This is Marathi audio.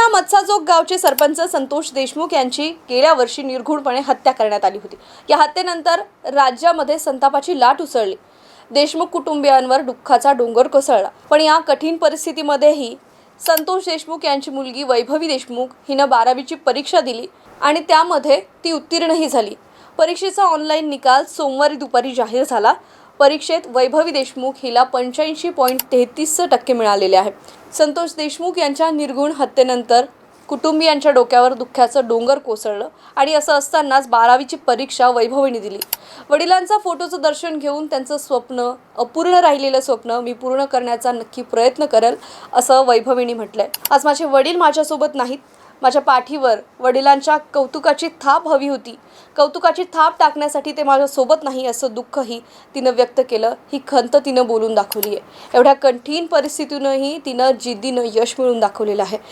वडीलच्या मत्साजोग गावचे सरपंच संतोष देशमुख यांची गेल्या वर्षी निर्घृणपणे हत्या करण्यात आली होती। या हत्येनंतर राज्यामध्ये संतापाची लाट उसळली। देशमुख कुटुंबियांवर दुःखाचा डोंगर कोसळला। पण या कठीण परिस्थितीमध्येही संतोष देशमुख यांची मुलगी वैभवी देशमुख हिने 12वीची परीक्षा दिली आणि त्यामध्ये ती उत्तीर्णही झाली। परीक्षेचा ऑनलाईन निकाल सोमवारी दुपारी जाहीर झाला। परीक्षेत वैभवी देशमुख हिला 85.33% मिळालेले आहे। संतोष देशमुख यांच्या निर्घृण हत्येनंतर कुटुंबियांच्या डोक्यावर दुःखाचं डोंगर कोसळलं आणि असं असतानाच 12वीची परीक्षा वैभवीने दिली। वडिलांचा फोटोचं दर्शन घेऊन त्यांचं स्वप्न, अपूर्ण राहिलेलं स्वप्न मी पूर्ण करण्याचा नक्की प्रयत्न करेल, असं वैभवीने म्हटलंय। आज माझे वडील माझ्यासोबत नाहीत, माझ्या पाठीवर वडिलांच्या कौतुकाची थाप हवी होती। कौतुकाची थाप टाकण्यासाठी ते माझ्यासोबत नाही असं दुःखही तिनं व्यक्त केलं। ही खंत तिनं बोलून दाखवली आहे। एवढ्या कठीण परिस्थितीतूनही तिनं जिद्दीनं यश मिळवून दाखवलेलं आहे।